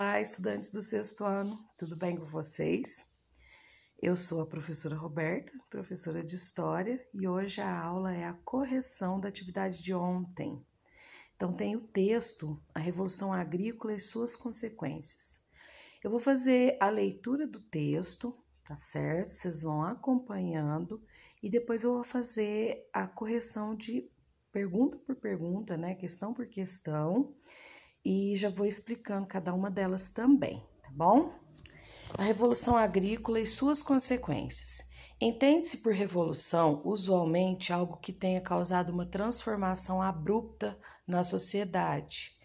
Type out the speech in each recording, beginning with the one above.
Olá, estudantes do sexto ano, tudo bem com vocês? Eu sou a professora Roberta, professora de História, e hoje a aula é a correção da atividade de ontem. Então tem o texto, a Revolução Agrícola e suas consequências. Eu vou fazer a leitura do texto, tá certo? Vocês vão acompanhando e depois eu vou fazer a correção de pergunta por pergunta, né? Questão por questão. E já vou explicando cada uma delas também, tá bom? A Revolução Agrícola e suas consequências. Entende-se por revolução, usualmente, algo que tenha causado uma transformação abrupta na sociedade.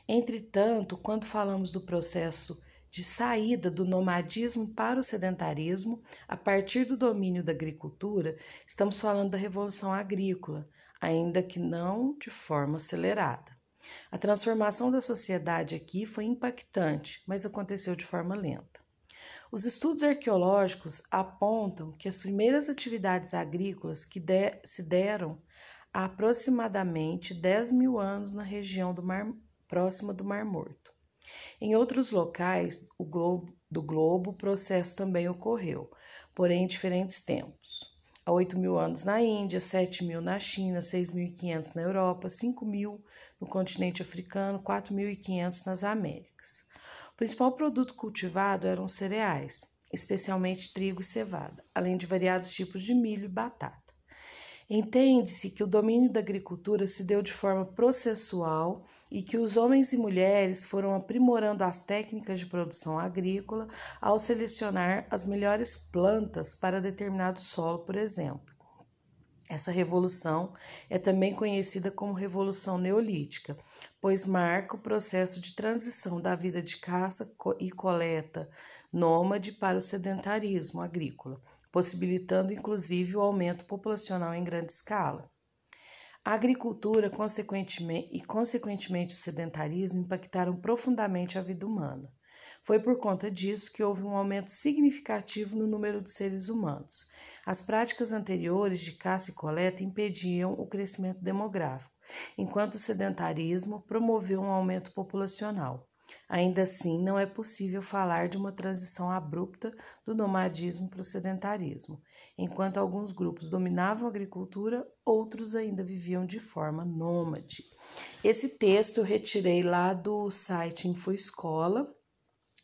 Entretanto, quando falamos do processo de saída do nomadismo para o sedentarismo, a partir do domínio da agricultura, estamos falando da Revolução Agrícola, ainda que não de forma acelerada. A transformação da sociedade aqui foi impactante, mas aconteceu de forma lenta. Os estudos arqueológicos apontam que as primeiras atividades agrícolas se deram há aproximadamente 10 mil anos na região próxima do Mar Morto. Em outros locais do globo, o processo também ocorreu, porém em diferentes tempos. Há 8 mil anos na Índia, 7 mil na China, 6.500 na Europa, 5 mil no continente africano, 4.500 nas Américas. O principal produto cultivado eram cereais, especialmente trigo e cevada, além de variados tipos de milho e batata. Entende-se que o domínio da agricultura se deu de forma processual e que os homens e mulheres foram aprimorando as técnicas de produção agrícola ao selecionar as melhores plantas para determinado solo, por exemplo. Essa revolução é também conhecida como Revolução Neolítica, pois marca o processo de transição da vida de caça e coleta nômade para o sedentarismo agrícola, possibilitando inclusive o aumento populacional em grande escala. A agricultura consequentemente o sedentarismo impactaram profundamente a vida humana. Foi por conta disso que houve um aumento significativo no número de seres humanos. As práticas anteriores de caça e coleta impediam o crescimento demográfico, enquanto o sedentarismo promoveu um aumento populacional. Ainda assim, não é possível falar de uma transição abrupta do nomadismo para o sedentarismo. Enquanto alguns grupos dominavam a agricultura, outros ainda viviam de forma nômade. Esse texto eu retirei lá do site InfoEscola,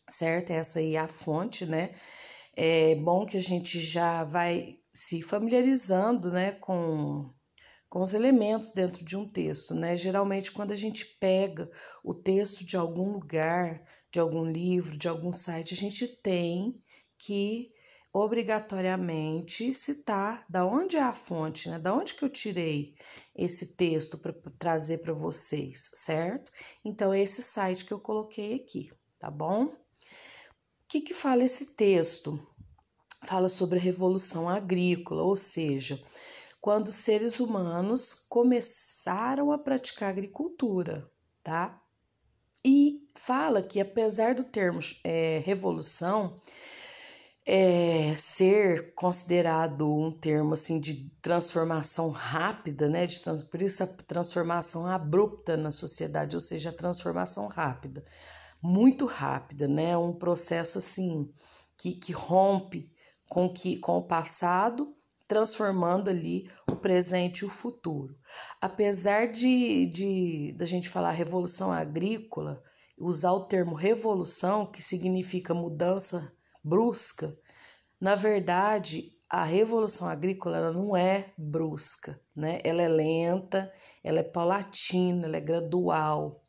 certo? Essa aí é a fonte, né? É bom que a gente já vai se familiarizando, né, com os elementos dentro de um texto, né? Geralmente, quando a gente pega o texto de algum lugar, de algum livro, de algum site, a gente tem que obrigatoriamente citar da onde é a fonte, né? Da onde que eu tirei esse texto para trazer para vocês, certo? Então, é esse site que eu coloquei aqui, tá bom? O que fala esse texto? Fala sobre a Revolução Agrícola, ou seja, quando os seres humanos começaram a praticar agricultura, tá? E fala que apesar do termo revolução ser considerado um termo assim de transformação rápida, né? Por isso a transformação abrupta na sociedade, ou seja, a transformação rápida, muito rápida, né? Um processo assim que rompe com o passado, transformando ali o presente e o futuro. Apesar da gente falar revolução agrícola, usar o termo revolução, que significa mudança brusca, na verdade, a revolução agrícola ela não é brusca, né? Ela é lenta, ela é paulatina, ela é gradual,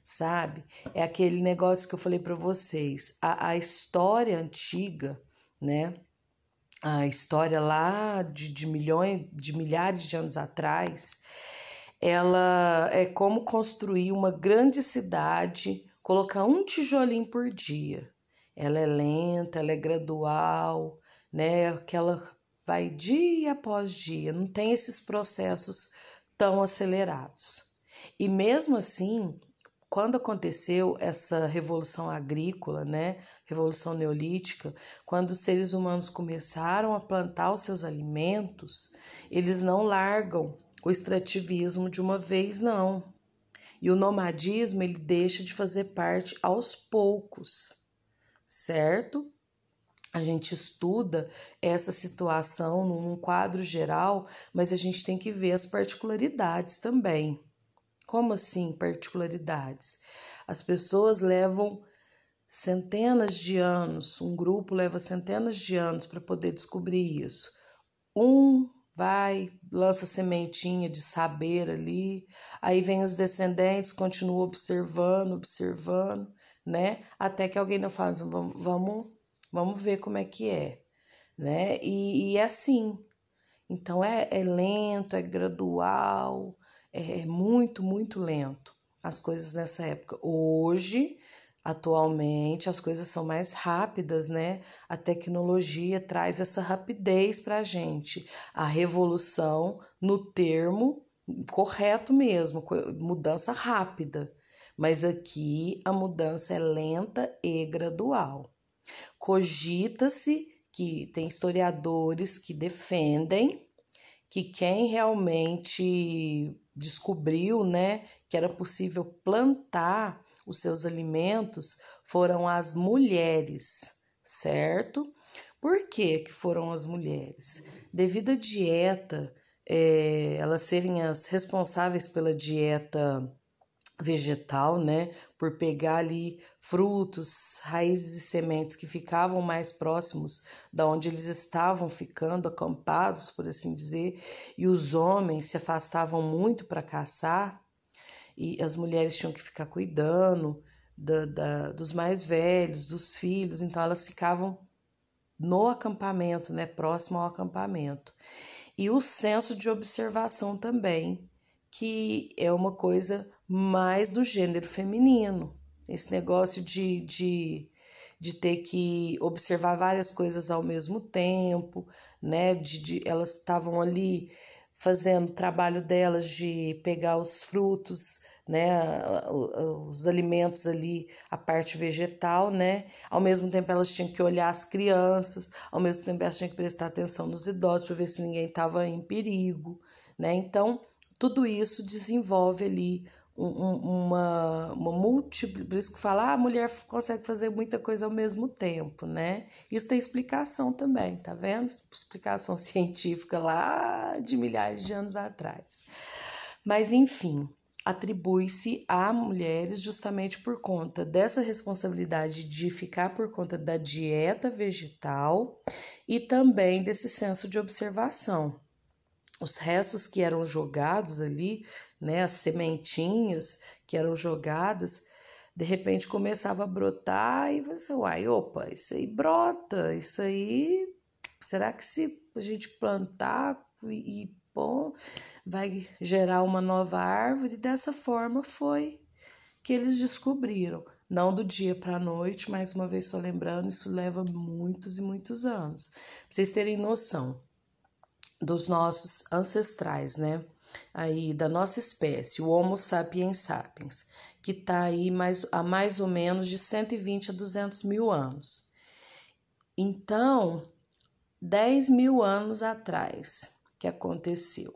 sabe? É aquele negócio que eu falei para vocês, a história antiga, né? A história lá de milhares de anos atrás, ela é como construir uma grande cidade, colocar um tijolinho por dia. Ela é lenta, ela é gradual, né? Que ela vai dia após dia, não tem esses processos tão acelerados. E mesmo assim, quando aconteceu essa revolução agrícola, né, revolução neolítica, quando os seres humanos começaram a plantar os seus alimentos, eles não largam o extrativismo de uma vez, não. E o nomadismo, ele deixa de fazer parte aos poucos, certo? A gente estuda essa situação num quadro geral, mas a gente tem que ver as particularidades também. Como assim particularidades? As pessoas levam centenas de anos, um grupo leva centenas de anos para poder descobrir isso. Um vai, lança sementinha de saber ali, aí vem os descendentes, continuam observando, né? Até que alguém não fala assim, vamos ver como é que é, né? E é assim. Então é lento, é gradual, é muito, muito lento as coisas nessa época. Hoje, atualmente, as coisas são mais rápidas, né? A tecnologia traz essa rapidez para a gente. A revolução, no termo correto mesmo, mudança rápida. Mas aqui a mudança é lenta e gradual. Cogita-se que tem historiadores que defendem que quem realmente descobriu, né, que era possível plantar os seus alimentos foram as mulheres, certo? Por que foram as mulheres? Devido à dieta, elas serem as responsáveis pela dieta vegetal, né, por pegar ali frutos, raízes e sementes que ficavam mais próximos da onde eles estavam ficando, acampados, por assim dizer, e os homens se afastavam muito para caçar, e as mulheres tinham que ficar cuidando dos mais velhos, dos filhos, então elas ficavam no acampamento, né, próximo ao acampamento. E o senso de observação também, que é uma coisa mais do gênero feminino. Esse negócio de ter que observar várias coisas ao mesmo tempo, né? Elas estavam ali fazendo o trabalho delas de pegar os frutos, né? Os alimentos ali, a parte vegetal, né? Ao mesmo tempo elas tinham que olhar as crianças, ao mesmo tempo elas tinham que prestar atenção nos idosos para ver se ninguém estava em perigo, né? Então, tudo isso desenvolve ali uma múltipla, por isso que fala, a mulher consegue fazer muita coisa ao mesmo tempo, né? Isso tem explicação também, tá vendo? Explicação científica lá de milhares de anos atrás. Mas, enfim, atribui-se a mulheres justamente por conta dessa responsabilidade de ficar por conta da dieta vegetal e também desse senso de observação. Os restos que eram jogados ali, né, as sementinhas que eram jogadas, de repente começava a brotar e você, uai, opa, isso aí brota, isso aí, será que se a gente plantar e pôr, vai gerar uma nova árvore? Dessa forma foi que eles descobriram. Não do dia para a noite, mais uma vez só lembrando, isso leva muitos e muitos anos. Pra vocês terem noção dos nossos ancestrais, né? Aí da nossa espécie, o Homo sapiens sapiens, que está aí há mais ou menos de 120 a 200 mil anos. Então, 10 mil anos atrás que aconteceu.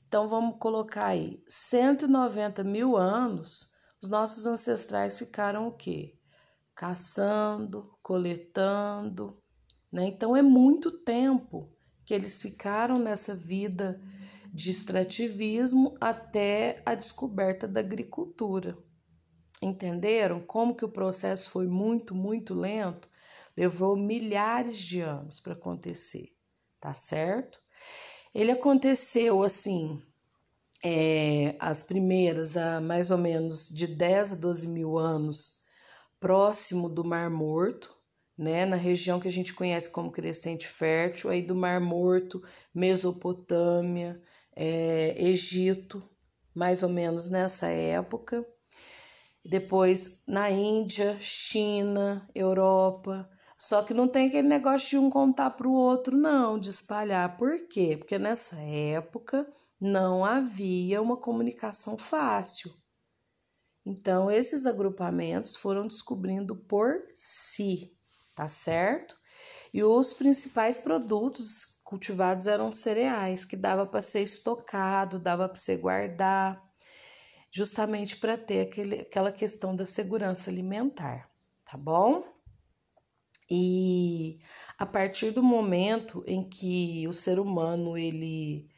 Então, vamos colocar aí, 190 mil anos, os nossos ancestrais ficaram o quê? Caçando, coletando, né? Então, é muito tempo que eles ficaram nessa vida de extrativismo até a descoberta da agricultura. Entenderam como que o processo foi muito, muito lento? Levou milhares de anos para acontecer, tá certo? Ele aconteceu assim, as primeiras há mais ou menos de 10 a 12 mil anos, próximo do Mar Morto, né, na região que a gente conhece como Crescente Fértil, aí do Mar Morto, Mesopotâmia, Egito, mais ou menos nessa época. Depois na Índia, China, Europa. Só que não tem aquele negócio de um contar para o outro, não, de espalhar. Por quê? Porque nessa época não havia uma comunicação fácil. Então, esses agrupamentos foram descobrindo por si, tá certo? E os principais produtos cultivados eram cereais, que dava para ser estocado, dava para você guardar. justamente para ter aquela questão da segurança alimentar, tá bom? E a partir do momento em que o ser humano ele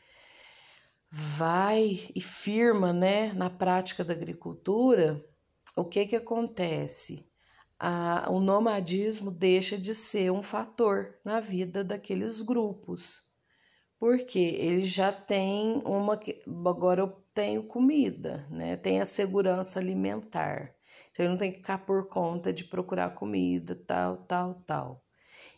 vai e firma, né, na prática da agricultura, o que acontece? O nomadismo deixa de ser um fator na vida daqueles grupos, porque ele já tem agora eu tenho comida, né? Tem a segurança alimentar. Então eu não tenho que ficar por conta de procurar comida, tal.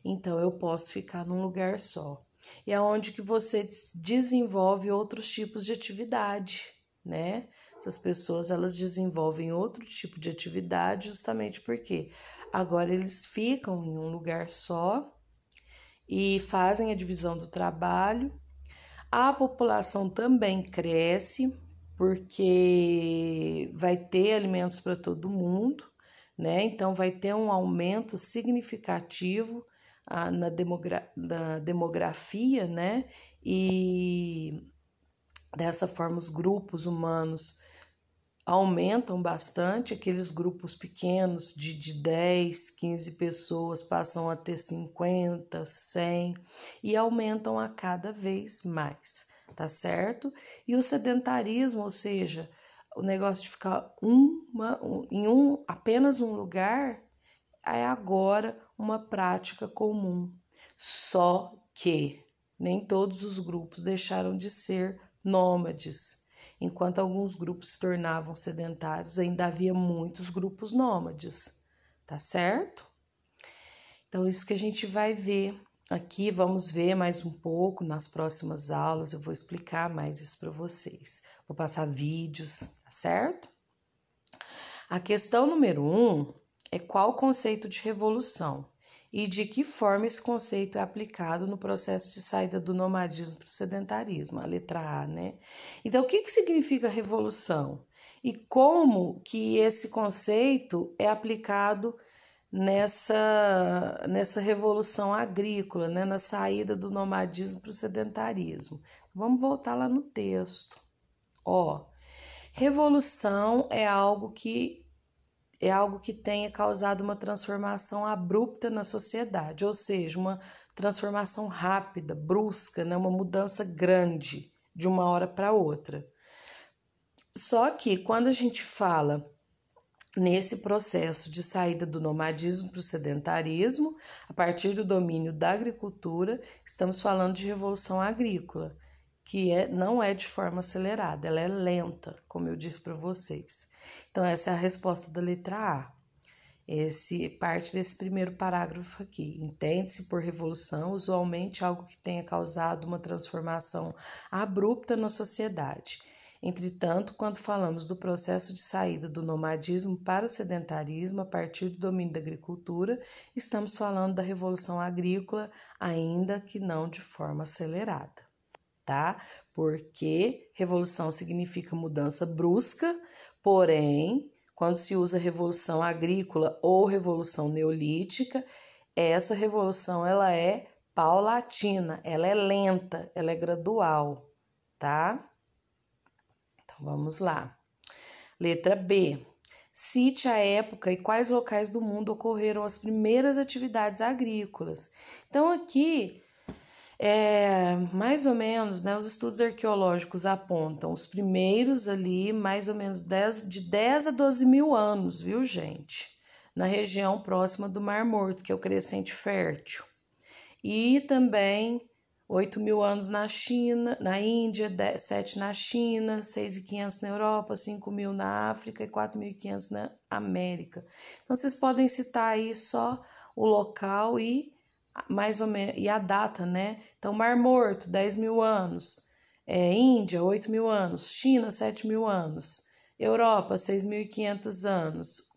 Então eu posso ficar num lugar só. E é onde que você desenvolve outros tipos de atividade, né? As pessoas elas desenvolvem outro tipo de atividade justamente porque agora eles ficam em um lugar só e fazem a divisão do trabalho. A população também cresce porque vai ter alimentos para todo mundo, né? Então vai ter um aumento significativo na demografia, né? E dessa forma os grupos humanos aumentam bastante, aqueles grupos pequenos de 10, 15 pessoas passam a ter 50, 100 e aumentam a cada vez mais, tá certo? E o sedentarismo, ou seja, o negócio de ficar apenas um lugar, é agora uma prática comum, só que nem todos os grupos deixaram de ser nômades. Enquanto alguns grupos se tornavam sedentários, ainda havia muitos grupos nômades, tá certo? Então, isso que a gente vai ver aqui, vamos ver mais um pouco nas próximas aulas, eu vou explicar mais isso para vocês. Vou passar vídeos, tá certo? A questão número 1 é qual o conceito de revolução e de que forma esse conceito é aplicado no processo de saída do nomadismo para o sedentarismo, a letra A, né? Então, o que significa revolução? E como que esse conceito é aplicado nessa revolução agrícola, né? Na saída do nomadismo para o sedentarismo? Vamos voltar lá no texto. Revolução é algo que tenha causado uma transformação abrupta na sociedade, ou seja, uma transformação rápida, brusca, né? Uma mudança grande de uma hora para outra. Só que quando a gente fala nesse processo de saída do nomadismo para o sedentarismo, a partir do domínio da agricultura, estamos falando de revolução agrícola, que não é de forma acelerada, ela é lenta, como eu disse para vocês. Então, essa é a resposta da letra A. Parte desse primeiro parágrafo aqui. Entende-se por revolução usualmente algo que tenha causado uma transformação abrupta na sociedade. Entretanto, quando falamos do processo de saída do nomadismo para o sedentarismo a partir do domínio da agricultura, estamos falando da revolução agrícola, ainda que não de forma acelerada, tá? Porque revolução significa mudança brusca, porém, quando se usa revolução agrícola ou revolução neolítica, essa revolução ela é paulatina, ela é lenta, ela é gradual, tá? Então vamos lá. Letra B. Cite a época e quais locais do mundo ocorreram as primeiras atividades agrícolas. Então aqui mais ou menos, né, os estudos arqueológicos apontam os primeiros ali, mais ou menos de 10 a 12 mil anos, viu, gente? Na região próxima do Mar Morto, que é o Crescente Fértil. E também 8 mil anos na China, na Índia, 7 na China, 6.500 na Europa, 5 mil na África e 4.500 na América. Então, vocês podem citar aí só o local e mais ou menos, e a data, né? Então, Mar Morto, 10 mil anos, Índia, 8 mil anos, China, 7 mil anos, Europa, 6.500 anos,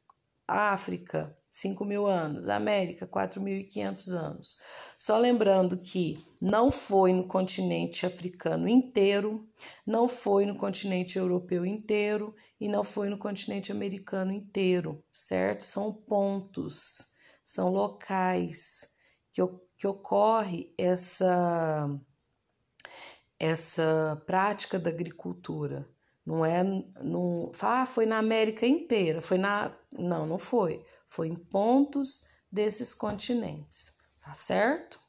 África, 5 mil anos, América, 4.500 anos. Só lembrando que não foi no continente africano inteiro, não foi no continente europeu inteiro e não foi no continente americano inteiro, certo? São pontos, são locais que ocorre essa prática da agricultura. Foi na América inteira, não foi. Foi em pontos desses continentes, tá certo?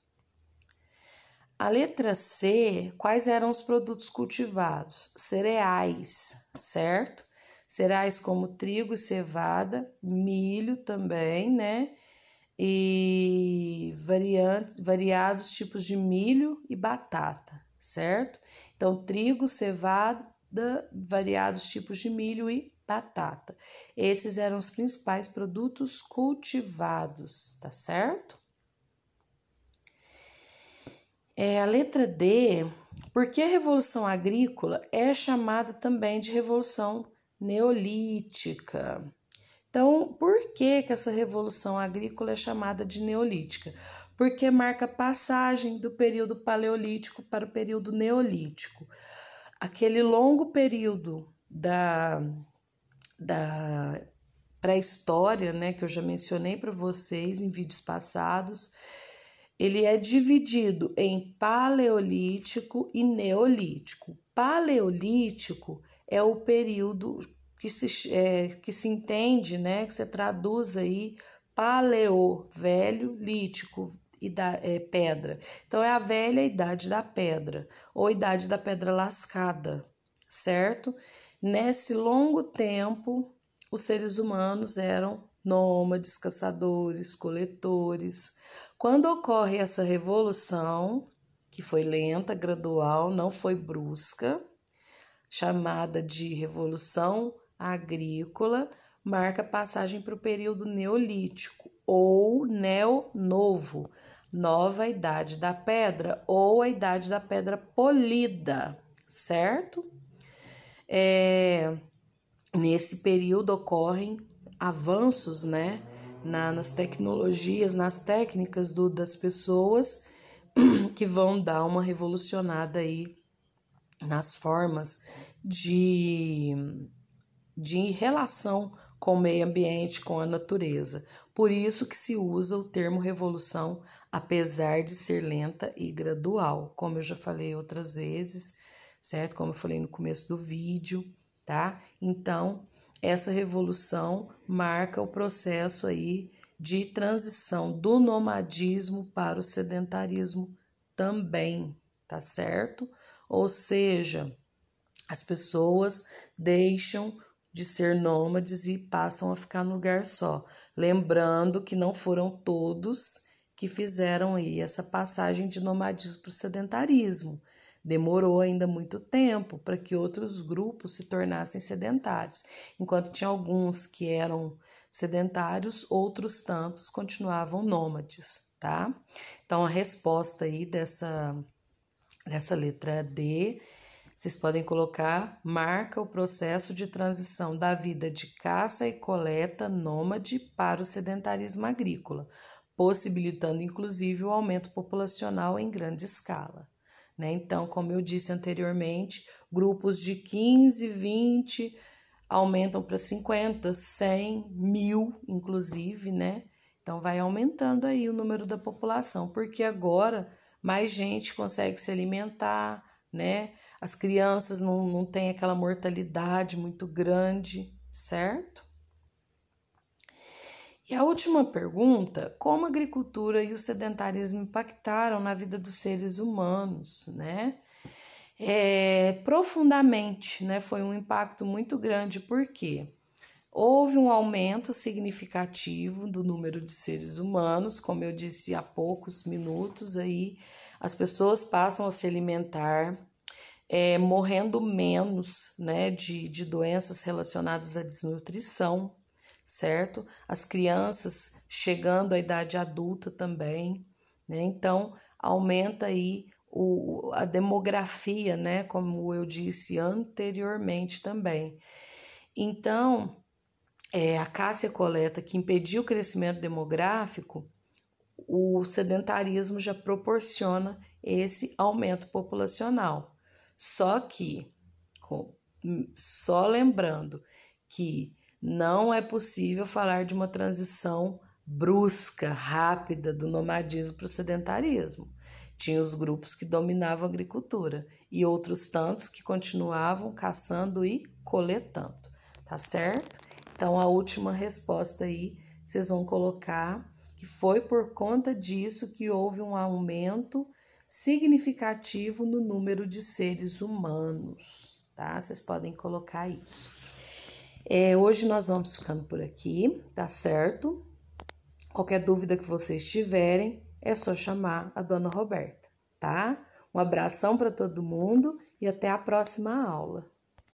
A letra C, quais eram os produtos cultivados? Cereais, certo? Cereais como trigo e cevada, milho também, né? E variados tipos de milho e batata, certo? Então, trigo, cevada, variados tipos de milho e batata. Esses eram os principais produtos cultivados, tá certo? A letra D, por que a Revolução Agrícola é chamada também de Revolução Neolítica? Então, por que essa Revolução Agrícola é chamada de Neolítica? Porque marca a passagem do período Paleolítico para o período Neolítico. Aquele longo período da pré-história, né, que eu já mencionei para vocês em vídeos passados, ele é dividido em Paleolítico e Neolítico. Paleolítico é o período que se entende, né, que se traduz aí paleo, velho, lítico, pedra. Então, é a velha idade da pedra, ou idade da pedra lascada, certo? Nesse longo tempo, os seres humanos eram nômades, caçadores, coletores. Quando ocorre essa revolução, que foi lenta, gradual, não foi brusca, chamada de Revolução Agrícola, marca a passagem para o período Neolítico ou Neo-Novo, nova idade da pedra ou a idade da pedra polida, certo? Nesse período ocorrem avanços, né, nas tecnologias, nas técnicas das pessoas que vão dar uma revolucionada aí nas formas de relação com o meio ambiente, com a natureza. Por isso que se usa o termo revolução, apesar de ser lenta e gradual, como eu já falei outras vezes, certo? Como eu falei no começo do vídeo, tá? Então, essa revolução marca o processo aí de transição do nomadismo para o sedentarismo também, tá certo? Ou seja, as pessoas deixam de ser nômades e passam a ficar no lugar só. Lembrando que não foram todos que fizeram aí essa passagem de nomadismo para o sedentarismo. Demorou ainda muito tempo para que outros grupos se tornassem sedentários. Enquanto tinha alguns que eram sedentários, outros tantos continuavam nômades, tá? Então, a resposta aí dessa letra D, vocês podem colocar, marca o processo de transição da vida de caça e coleta nômade para o sedentarismo agrícola, possibilitando inclusive o aumento populacional em grande escala. Né? Então, como eu disse anteriormente, grupos de 15, 20 aumentam para 50, 100, 1000, inclusive, né? Então, vai aumentando aí o número da população, porque agora mais gente consegue se alimentar, né? As crianças não têm aquela mortalidade muito grande, certo? E a última pergunta, como a agricultura e o sedentarismo impactaram na vida dos seres humanos, né? Profundamente, né? Foi um impacto muito grande, porque houve um aumento significativo do número de seres humanos, como eu disse há poucos minutos aí, as pessoas passam a se alimentar, morrendo menos, né, de doenças relacionadas à desnutrição, certo? As crianças chegando à idade adulta também, né? Então, aumenta aí a demografia, né, como eu disse anteriormente também. Então, a caça e coleta que impediu o crescimento demográfico, o sedentarismo já proporciona esse aumento populacional. Só lembrando que não é possível falar de uma transição brusca, rápida do nomadismo para o sedentarismo. Tinha os grupos que dominavam a agricultura e outros tantos que continuavam caçando e coletando, tá certo? Então, a última resposta aí, vocês vão colocar que foi por conta disso que houve um aumento significativo no número de seres humanos, tá? Vocês podem colocar isso. Hoje nós vamos ficando por aqui, tá certo? Qualquer dúvida que vocês tiverem, é só chamar a dona Roberta, tá? Um abração para todo mundo e até a próxima aula.